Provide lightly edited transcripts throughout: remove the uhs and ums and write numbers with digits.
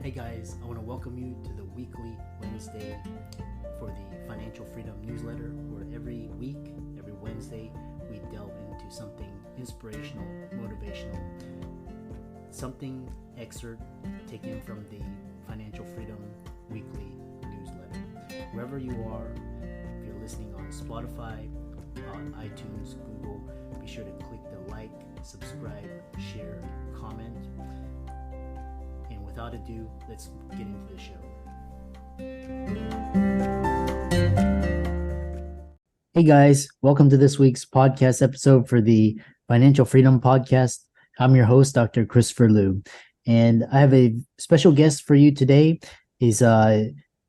Hey guys, I want to welcome you to the weekly Wednesday for the Financial Freedom newsletter, where every week, every Wednesday, we delve into something inspirational, motivational, something excerpt taken from the Financial Freedom weekly newsletter. Wherever you are, if you're listening on Spotify, on iTunes, Google, be sure to click the like, subscribe, share, comment. And without ado, let's get into the show. Hey guys, welcome to this week's podcast episode for the Financial Freedom Podcast. I'm your host, Dr. Christopher Liu, and I have a special guest for you today. He's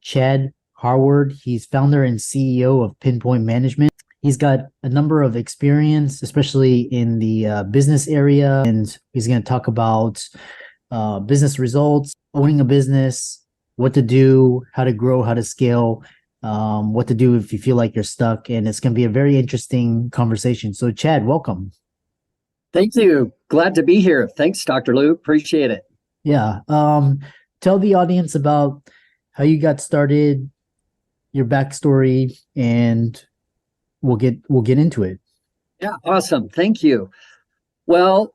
Chad Harward. He's founder and CEO of Pinpoint Management. He's got a number of experience, especially in the business area, and he's going to talk about business results, owning a business, what to do, how to grow, how to scale, what to do if you feel like you're stuck. And it's going to be a very interesting conversation. So Chad, welcome. Thank you. Glad to be here. Thanks, Dr. Lou. Appreciate it. Yeah. Tell the audience about how you got started, your backstory, and we'll get into it. Yeah, awesome. Thank you. Well,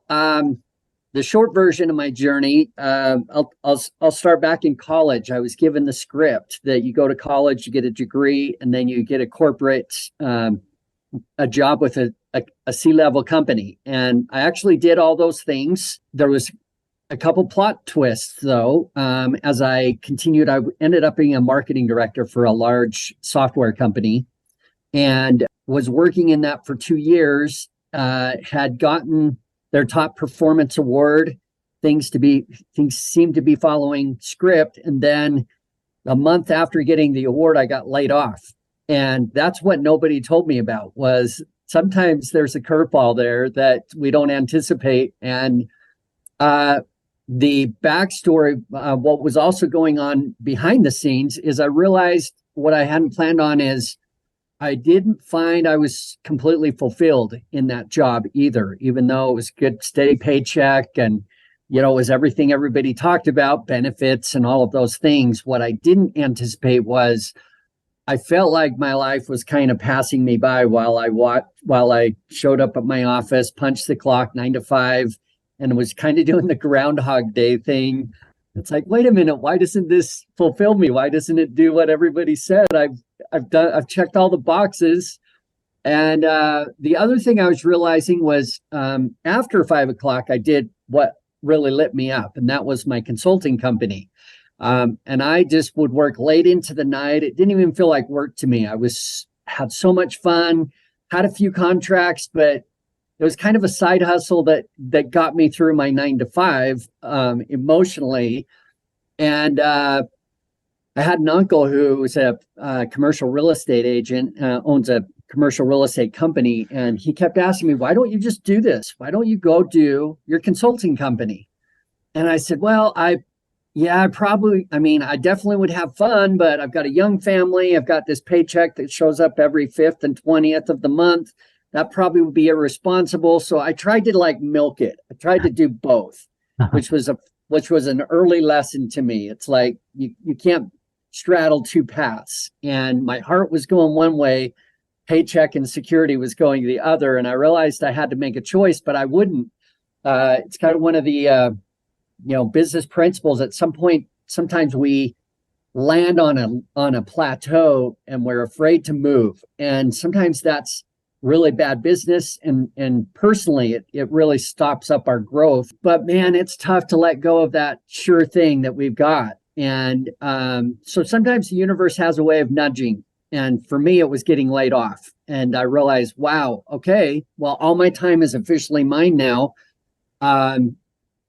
the short version of my journey, I'll start back in college. I was given the script that you go to college, you get a degree, and then you get a corporate, a job with a C-level company. And I actually did all those things. There was a couple plot twists, though. As I continued, I ended up being a marketing director for a large software company and was working in that for 2 years, had gotten their top performance award. Things seemed to be following script. And then a month after getting the award, I got laid off. And that's what nobody told me about, was sometimes there's a curveball there that we don't anticipate. And the backstory, what was also going on behind the scenes is I realized what I hadn't planned on is I didn't find I was completely fulfilled in that job either, even though it was good, steady paycheck and, it was everything everybody talked about, benefits and all of those things. What I didn't anticipate was I felt like my life was kind of passing me by while I showed up at my office, punched the clock 9 to 5, and was kind of doing the Groundhog Day thing. It's like, wait a minute, why doesn't this fulfill me? Why doesn't it do what everybody said? I've checked all the boxes. And the other thing I was realizing was after 5 o'clock, I did what really lit me up, and that was my consulting company. And I just would work late into the night. It didn't even feel like work to me. Had so much fun, had a few contracts, but it was kind of a side hustle that got me through my 9 to 5 emotionally. And I had an uncle who was a commercial real estate agent, owns a commercial real estate company. And he kept asking me, why don't you just do this? Why don't you go do your consulting company? And I said, well, I definitely would have fun, but I've got a young family. I've got this paycheck that shows up every 5th and 20th of the month. That probably would be irresponsible. So I tried to milk it. I tried to do both, which was an early lesson to me. It's like you can't straddle two paths. And my heart was going one way, paycheck and security was going the other. And I realized I had to make a choice, but I wouldn't. It's kind of one of the business principles. At some point, sometimes we land on a plateau and we're afraid to move. And sometimes that's really bad business, and personally it really stops up our growth. But man, it's tough to let go of that sure thing that we've got. And so sometimes the universe has a way of nudging, and for me it was getting laid off. And I realized, wow, okay, well, all my time is officially mine now.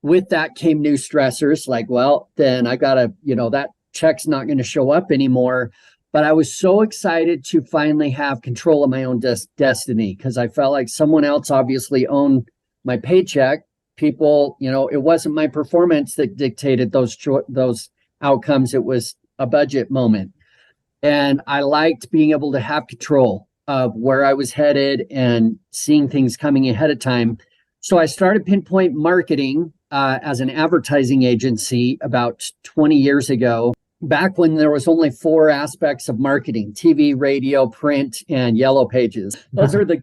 With that came new stressors, like, well, then I gotta, that check's not going to show up anymore. But I was so excited to finally have control of my own destiny, because I felt like someone else obviously owned my paycheck. People, it wasn't my performance that dictated those outcomes. It was a budget moment. And I liked being able to have control of where I was headed and seeing things coming ahead of time. So I started Pinpoint Marketing as an advertising agency about 20 years ago, back when there was only four aspects of marketing: TV, radio, print, and yellow pages. Those are the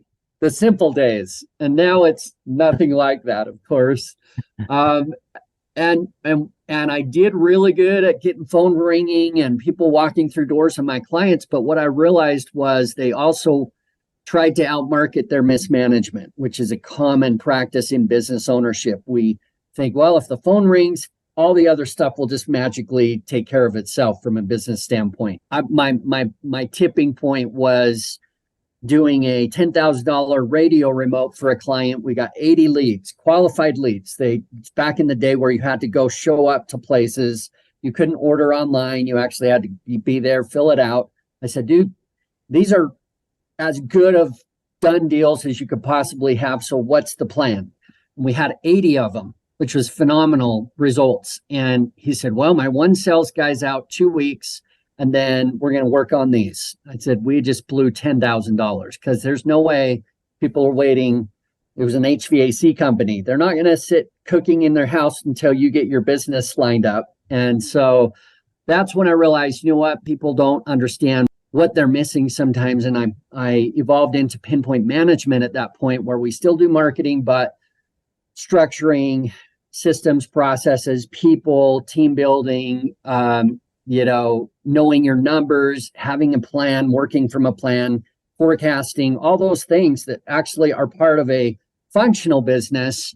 simple days. And now it's nothing like that, of course. And I did really good at getting phone ringing and people walking through doors of my clients. But what I realized was they also tried to outmarket their mismanagement, which is a common practice in business ownership. We think, well, if the phone rings, all the other stuff will just magically take care of itself from a business standpoint. My tipping point was doing a $10,000 radio remote for a client. We got 80 leads, qualified leads. Back in the day where you had to go show up to places, you couldn't order online. You actually had to be there, fill it out. I said, dude, these are as good of done deals as you could possibly have. So what's the plan? And we had 80 of them, which was phenomenal results. And he said, well, my one sales guy's out 2 weeks, and then we're going to work on these. I said, we just blew $10,000 because there's no way people are waiting. It was an HVAC company. They're not going to sit cooking in their house until you get your business lined up. And so that's when I realized, you know what, people don't understand what they're missing sometimes. And I evolved into Pinpoint Management at that point, where we still do marketing, but structuring, systems, processes, people, team building, knowing your numbers, having a plan, working from a plan, forecasting, all those things that actually are part of a functional business.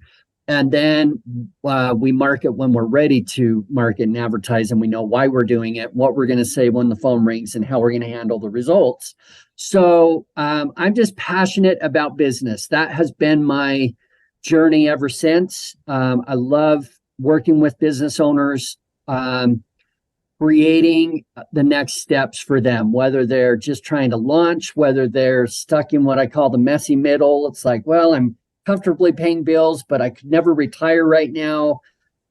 And then we market when we're ready to market and advertise, and we know why we're doing it, what we're going to say when the phone rings, and how we're going to handle the results. So I'm just passionate about business. That has been my journey ever since. I love working with business owners, creating the next steps for them, whether they're just trying to launch, whether they're stuck in what I call the messy middle. It's like, well, I'm comfortably paying bills, but I could never retire right now.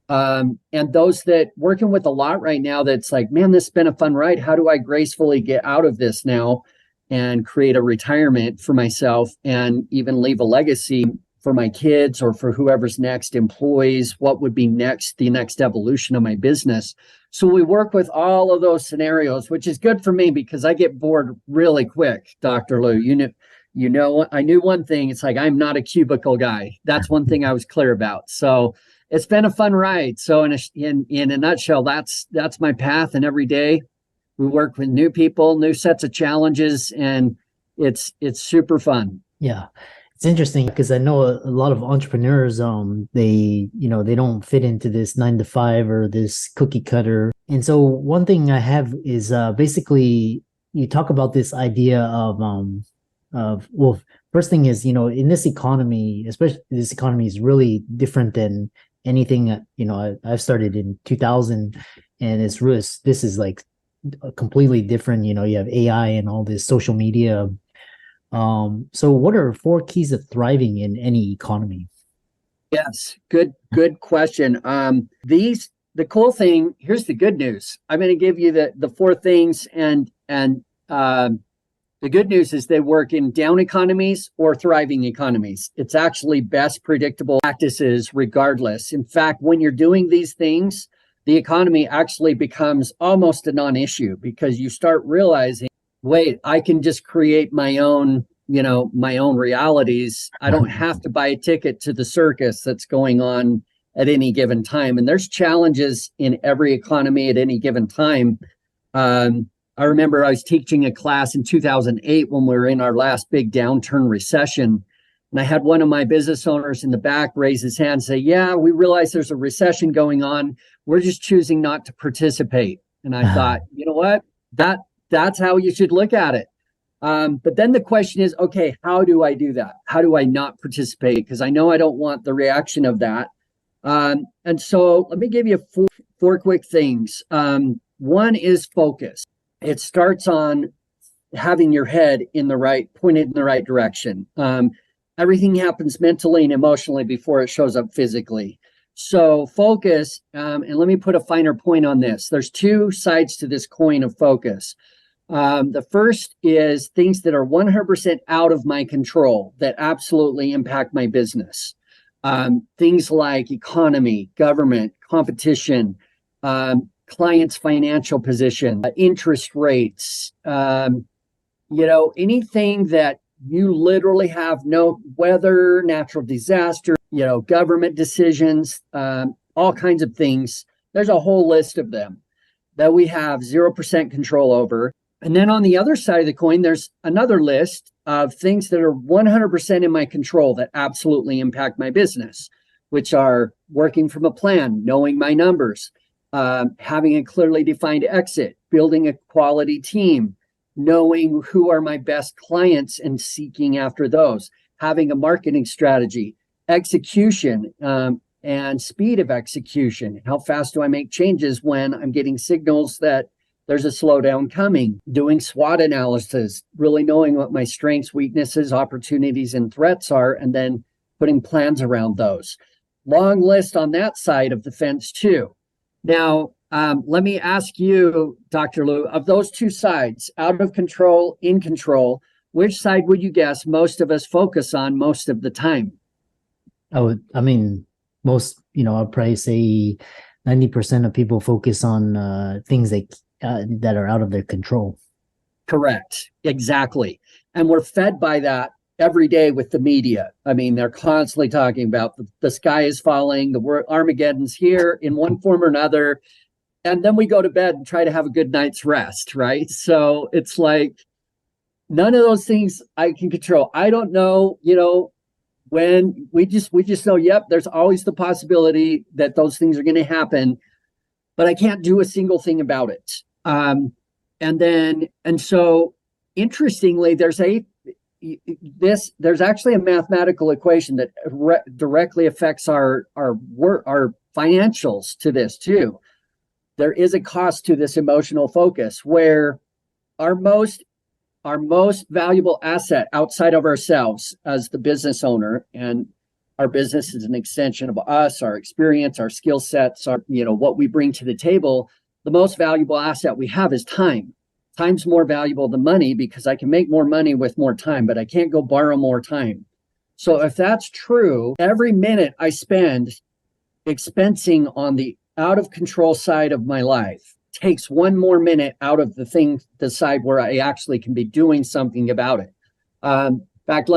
And those that working with a lot right now, that's like, man, this has been a fun ride. How do I gracefully get out of this now and create a retirement for myself and even leave a legacy for my kids or for whoever's next, employees? What would be next, the next evolution of my business? So we work with all of those scenarios, which is good for me because I get bored really quick, Dr. Lou. I knew one thing. It's like, I'm not a cubicle guy. That's one thing I was clear about. So it's been a fun ride. So in a nutshell, that's my path. And every day we work with new people, new sets of challenges, and it's super fun. Yeah. It's interesting because I know a lot of entrepreneurs, they don't fit into this 9 to 5 or this cookie cutter. And so one thing I have is basically you talk about this idea of first thing is, in this economy, especially this economy is really different than anything that, I've started in 2000, and this is like completely different. You have AI and all this social media. So what are 4 keys of thriving in any economy? Yes, good question. The cool thing, here's the good news. I'm going to give you the 4 things, and the good news is they work in down economies or thriving economies. It's actually best predictable practices regardless. In fact, when you're doing these things, the economy actually becomes almost a non-issue because you start realizing, wait, I can just create my own realities. I don't have to buy a ticket to the circus that's going on at any given time. And there's challenges in every economy at any given time. I remember I was teaching a class in 2008 when we were in our last big downturn recession. And I had one of my business owners in the back raise his hand and say, yeah, we realize there's a recession going on. We're just choosing not to participate. And I thought, you know what? That's how you should look at it. But then the question is, okay, how do I do that? How do I not participate? Because I know I don't want the reaction of that. And so let me give you four quick things. One is focus. It starts on having your head pointed in the right direction. Everything happens mentally and emotionally before it shows up physically. So focus, and let me put a finer point on this. There's 2 sides to this coin of focus. The first is things that are 100% out of my control that absolutely impact my business. things like economy, government, competition, clients' financial position, interest rates, anything that you literally have no weather, natural disaster, government decisions, all kinds of things. There's a whole list of them that we have 0% control over. And then on the other side of the coin, there's another list of things that are 100% in my control that absolutely impact my business, which are working from a plan, knowing my numbers, having a clearly defined exit, building a quality team, knowing who are my best clients and seeking after those, having a marketing strategy, execution, and speed of execution. How fast do I make changes when I'm getting signals that there's a slowdown coming? Doing SWOT analysis, really knowing what my strengths, weaknesses, opportunities, and threats are, and then putting plans around those. Long list on that side of the fence too. Now, let me ask you, Dr. Lou, of those two sides, out of control, in control, which side would you guess most of us focus on most of the time? I'll probably say 90% of people focus on things that are out of their control. Correct. Exactly. And we're fed by that every day with the media. I mean, they're constantly talking about the sky is falling, the word Armageddon's here in one form or another. And then we go to bed and try to have a good night's rest, right? So it's like none of those things I can control. I don't know, when we just know, yep, there's always the possibility that those things are going to happen, but I can't do a single thing about it. And so interestingly, there's actually a mathematical equation that directly affects our financials to this too. There is a cost to this emotional focus where our most valuable asset outside of ourselves as the business owner, and our business is an extension of us, our experience, our skill sets, what we bring to the table. The most valuable asset we have is time. Time's more valuable than money because I can make more money with more time, but I can't go borrow more time. So if that's true, every minute I spend expensing on the out of control side of my life takes one more minute out of the side where I actually can be doing something about it. In fact,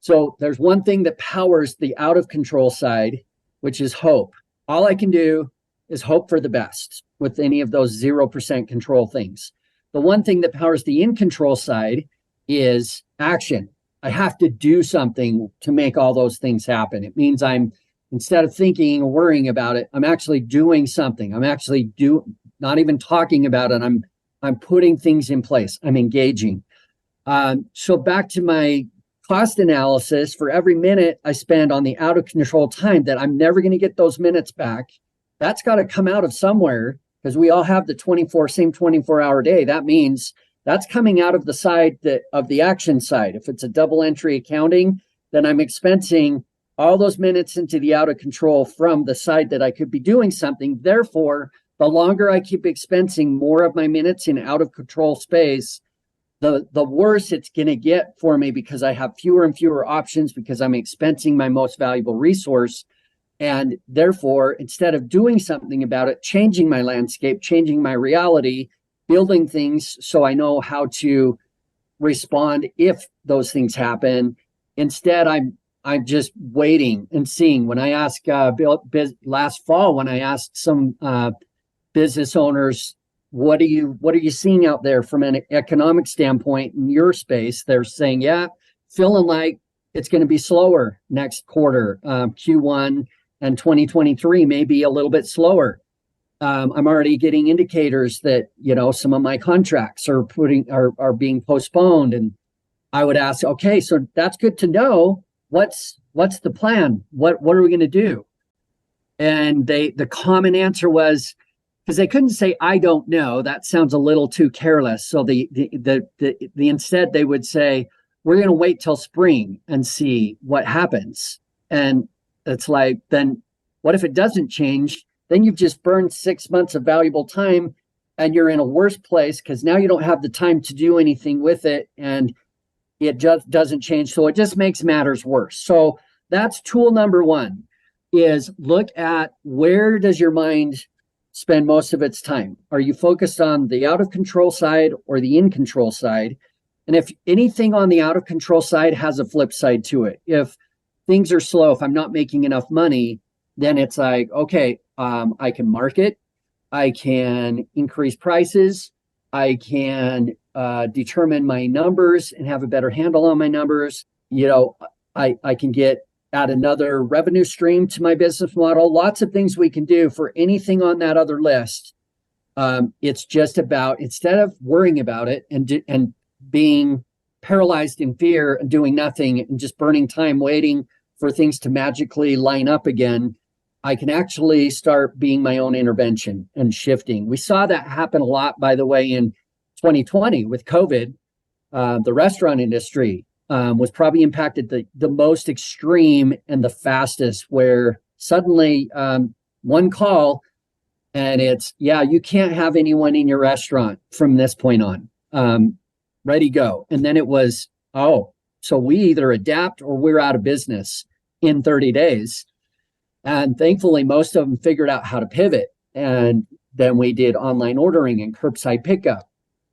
so there's one thing that powers the out of control side, which is hope. All I can do is hope for the best with any of those 0% control things. The one thing that powers the in control side is action. I have to do something to make all those things happen. It means instead of thinking or worrying about it, I'm actually doing something. I'm actually not even talking about it. I'm putting things in place. I'm engaging. So back to my cost analysis, for every minute I spend on the out of control time that I'm never going to get those minutes back, that's got to come out of somewhere, because we all have the same 24-hour day. That means that's coming out of the side of the action side. If it's a double entry accounting, then I'm expensing all those minutes into the out of control from the side that I could be doing something. Therefore, the longer I keep expensing more of my minutes in out of control space, the worse it's going to get for me, because I have fewer and fewer options, because I'm expensing my most valuable resource. And therefore, instead of doing something about it, changing my landscape, changing my reality, building things so I know how to respond if those things happen, instead I'm just waiting and seeing. When I asked last fall, when I asked some business owners, what are you seeing out there from an economic standpoint in your space? They're saying, yeah, feeling like it's going to be slower next quarter. Q1 and 2023 may be a little bit slower. I'm already getting indicators that some of my contracts are being postponed, and I would ask, okay, so that's good to know. What's the plan? What are we going to do? And the common answer was, because they couldn't say, I don't know. That sounds a little too careless. So instead they would say, we're going to wait till spring and see what happens. And it's like, then what if it doesn't change? Then you've just burned 6 months of valuable time, and you're in a worse place, because now you don't have the time to do anything with it, and it just doesn't change. So it just makes matters worse. So that's tool number one, is look at where does your mind spend most of its time. Are you focused on the out of control side or the in control side? And if anything on the out of control side has a flip side to it. If things are slow, if I'm not making enough money, then it's like, okay, I can market, I can increase prices, I can determine my numbers and have a better handle on my numbers. I can add another revenue stream to my business model. Lots of things we can do for anything on that other list. It's just about, instead of worrying about it and being paralyzed in fear and doing nothing and just burning time waiting for things to magically line up again, I can actually start being my own intervention and shifting. We saw that happen a lot, by the way, in 2020 with COVID. The restaurant industry was probably impacted the most extreme and the fastest, where suddenly one call and it's, yeah, you can't have anyone in your restaurant from this point on. Ready, go. And then it was, oh, so we either adapt or we're out of business in 30 days. And thankfully, most of them figured out how to pivot. And then we did online ordering and curbside pickup.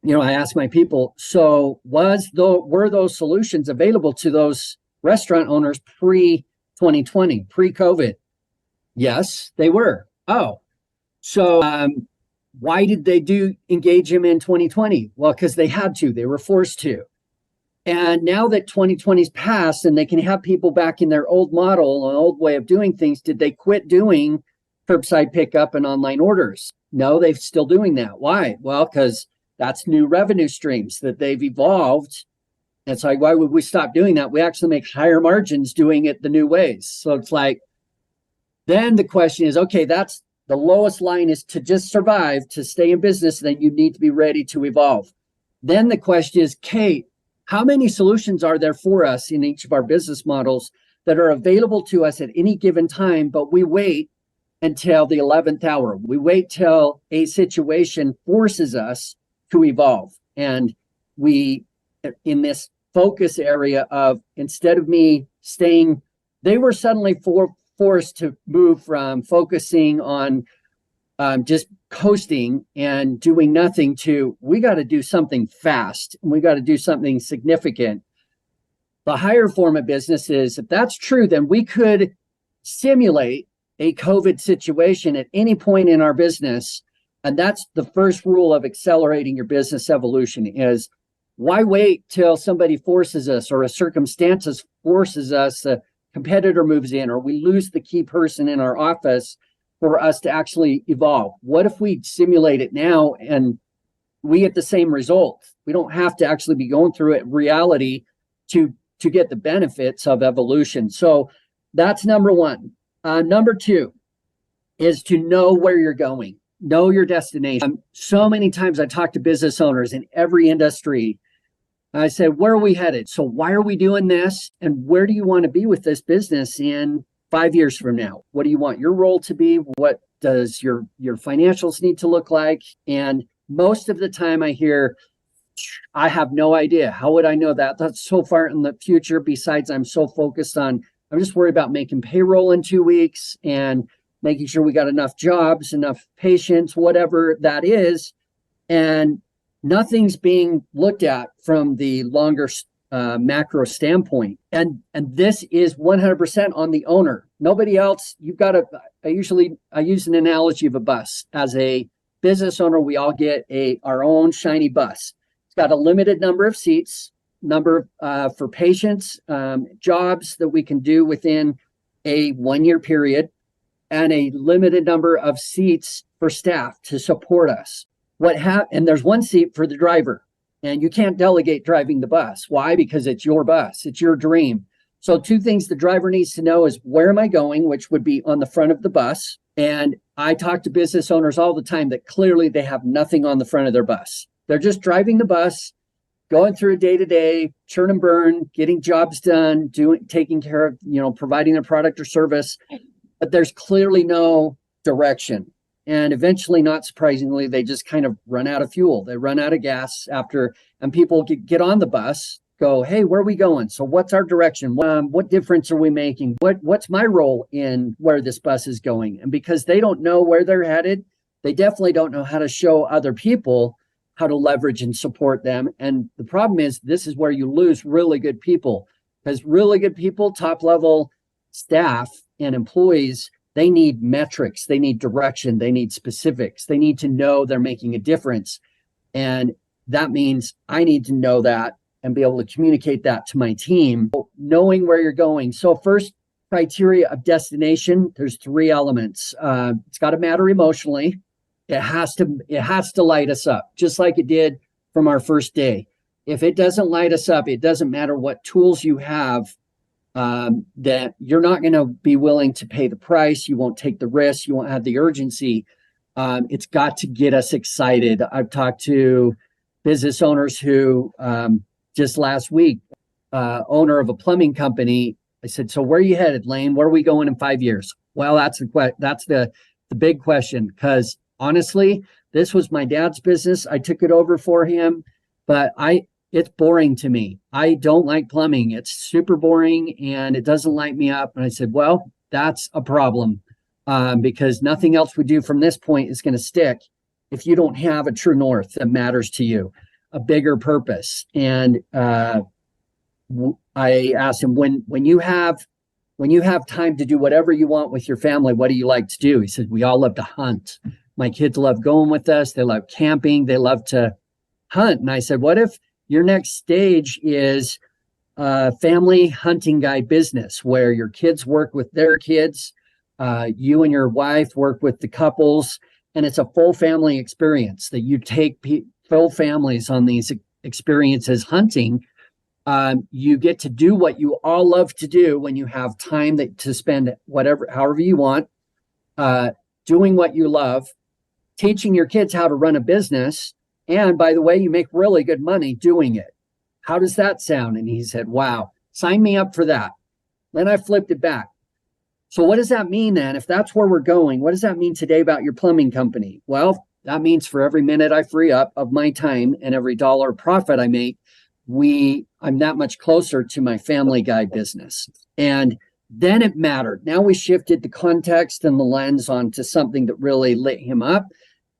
I asked my people, so were those solutions available to those restaurant owners pre-2020, pre-COVID? Yes, they were. Oh, so why did they engage him in 2020? Well, because they had to, they were forced to. And now that 2020's passed and they can have people back in their old model, an old way of doing things, did they quit doing curbside pickup and online orders? No, they're still doing that. Why? Well, because that's new revenue streams that they've evolved. And it's like, why would we stop doing that? We actually make higher margins doing it the new ways. So it's like, then the question is, okay, that's the lowest line, is to just survive, to stay in business. Then you need to be ready to evolve. Then the question is, Kate, how many solutions are there for us in each of our business models that are available to us at any given time, but we wait until the 11th hour? We wait till a situation forces us to evolve. And we, in this focus area of, instead of me staying, they were suddenly forced to move from focusing on just coasting and doing nothing to, we got to do something fast and we got to do something significant. The higher form of business is, if that's true, then we could simulate a COVID situation at any point in our business. And that's the first rule of accelerating your business evolution, is why wait till somebody forces us, or a circumstances forces us, a competitor moves in, or we lose the key person in our office for us to actually evolve? What if we simulate it now and we get the same result? We don't have to actually be going through it in reality to get the benefits of evolution. So that's number one. Number two is to know where you're going. Know your destination. So many times I talk to business owners in every industry. I said, where are we headed? So why are we doing this? And where do you want to be with this business in 5 years from now? What do you want your role to be? What does your financials need to look like? And most of the time I hear, I have no idea. How would I know that? That's so far in the future. Besides, I'm so focused on, I'm just worried about making payroll in 2 weeks and making sure we got enough jobs, enough patients, whatever that is. And nothing's being looked at from the longer macro standpoint. And this is 100% on the owner. Nobody else. You've got to, I use an analogy of a bus. As a business owner, we all get our own shiny bus. It's got a limited number of seats, for patients, jobs that we can do within a 1 year period, and a limited number of seats for staff to support us. And there's one seat for the driver, and you can't delegate driving the bus. Why? Because it's your bus, it's your dream. So two things the driver needs to know is, where am I going, which would be on the front of the bus. And I talk to business owners all the time that clearly they have nothing on the front of their bus. They're just driving the bus, going through a day-to-day, churn and burn, getting jobs done, taking care of, providing a product or service. But there's clearly no direction. And eventually, not surprisingly, they just kind of run out of fuel. They run out of gas and people get on the bus, go, hey, where are we going? So what's our direction? What difference are we making? What's my role in where this bus is going? And because they don't know where they're headed, they definitely don't know how to show other people how to leverage and support them. And the problem is, this is where you lose really good people, because really good people, top level staff and employees, they need metrics, they need direction, they need specifics, they need to know they're making a difference. And that means I need to know that and be able to communicate that to my team, knowing where you're going. So first criteria of destination, there's three elements. It's got to matter emotionally. It has to light us up, just like it did from our first day. If it doesn't light us up, it doesn't matter what tools you have, that you're not going to be willing to pay the price. You won't take the risk. You won't have the urgency. It's got to get us excited. I've talked to business owners who, just last week, owner of a plumbing company, I said, so where are you headed, Lane? Where are we going in 5 years? Well, that's the big question, because honestly, this was my dad's business. I took it over for him, but it's boring to me. I don't like plumbing. It's super boring and it doesn't light me up. And I said, well, that's a problem, because nothing else we do from this point is going to stick if you don't have a true north that matters to you, a bigger purpose. And I asked him, when you have time to do whatever you want with your family, what do you like to do? He said, we all love to hunt. My kids love going with us. They love camping. They love to hunt. And I said, what if your next stage is a family hunting guide business where your kids work with their kids, you and your wife work with the couples, and it's a full family experience that you take full families on these experiences hunting. You get to do what you all love to do when you have time to spend however you want, doing what you love, teaching your kids how to run a business. And by the way, you make really good money doing it. How does that sound? And he said, wow, sign me up for that. Then I flipped it back. So what does that mean then? If that's where we're going, what does that mean today about your plumbing company? Well, that means for every minute I free up of my time and every dollar profit I make, I'm that much closer to my family guide business. And then it mattered. Now we shifted the context and the lens onto something that really lit him up.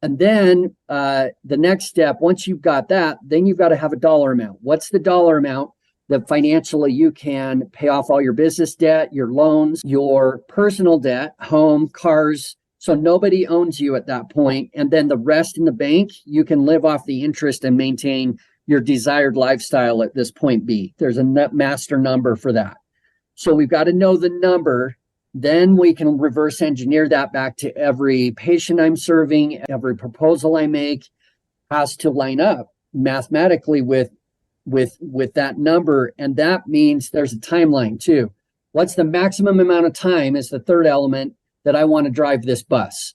And then the next step, once you've got that, then you've got to have a dollar amount. What's the dollar amount that financially you can pay off all your business debt, your loans, your personal debt, home, cars? So nobody owns you at that point. And then the rest in the bank, you can live off the interest and maintain your desired lifestyle at this point B. There's a net master number for that. So we've got to know the number. Then we can reverse engineer that back to every patient I'm serving. Every proposal I make has to line up mathematically with that number. And that means there's a timeline too. What's the maximum amount of time is the third element that I want to drive this bus.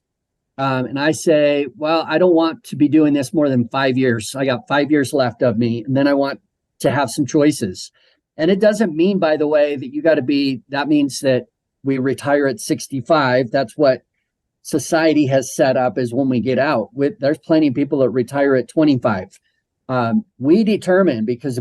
And I say, well, I don't want to be doing this more than 5 years. I got 5 years left of me. And then I want to have some choices. And it doesn't mean, by the way, that that means that we retire at 65. That's what society has set up is when we get out. There's plenty of people that retire at 25. We determine, because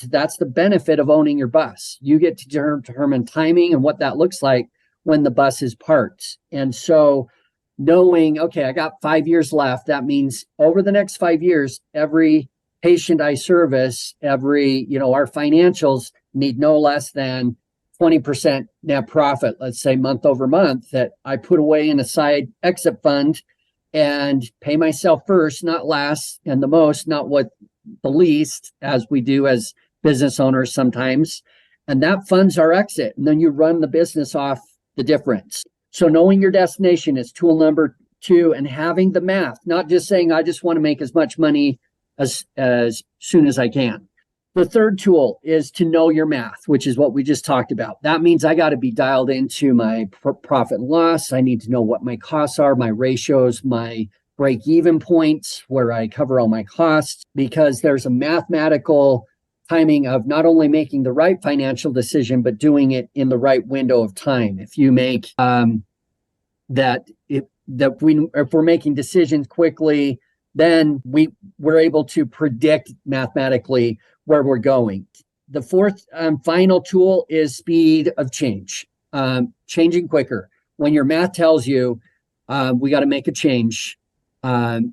that's the benefit of owning your bus. You get to determine timing and what that looks like when the bus is parked. And so knowing, okay, I got 5 years left, that means over the next 5 years, every patient I service, our financials need no less than 20% net profit, let's say month over month, that I put away in a side exit fund and pay myself first, not last, and the most, not the least, as we do as business owners sometimes. And that funds our exit. And then you run the business off the difference. So knowing your destination is tool number 2, and having the math, not just saying, I just want to make as much money as soon as I can. The third tool is to know your math, which is what we just talked about. That means I got to be dialed into my profit and loss. I need to know what my costs are, my ratios, my break-even points where I cover all my costs, because there's a mathematical timing of not only making the right financial decision, but doing it in the right window of time. If you make if we're making decisions quickly, then we're able to predict mathematically where we're going. the fourth final tool is speed of change, changing quicker. When your math tells you we got to make a change,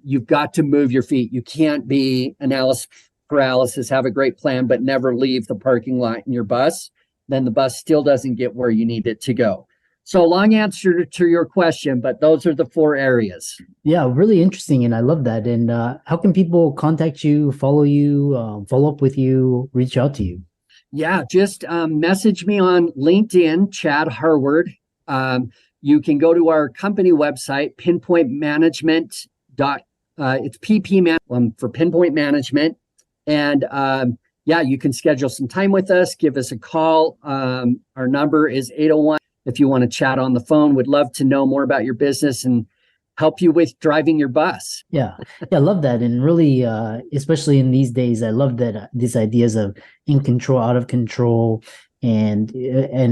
you've got to move your feet. You can't be analysis paralysis, have a great plan, but never leave the parking lot in your bus. Then the bus still doesn't get where you need it to go. So long answer to your question, but those are the 4 areas. Yeah, really interesting. And I love that. And how can people contact you, follow you, follow up with you, reach out to you? Yeah, just message me on LinkedIn, Chad Harward. You can go to our company website, Pinpoint Management. It's PP for Pinpoint Management. And yeah, you can schedule some time with us. Give us a call. Our number is 801. If you want to chat on the phone, would love to know more about your business and help you with driving your bus. Yeah, I love that. And really, especially in these days, I love that these ideas of in control, out of control, and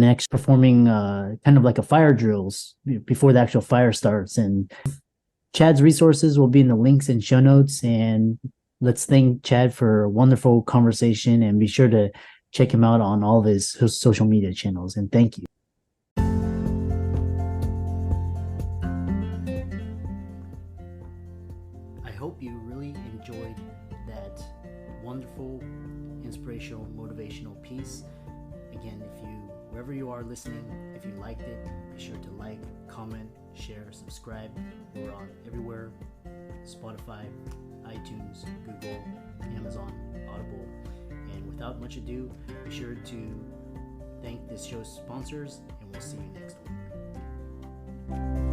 actually performing kind of like a fire drills before the actual fire starts. And Chad's resources will be in the links and show notes. And let's thank Chad for a wonderful conversation, and be sure to check him out on all of his social media channels. And thank you. I hope you really enjoyed that wonderful, inspirational, motivational piece. Again, wherever you are listening, if you liked it, be sure to like, comment, share, subscribe. We're on everywhere: Spotify, iTunes, Google, Amazon, Audible. And without much ado, be sure to thank this show's sponsors, and we'll see you next week.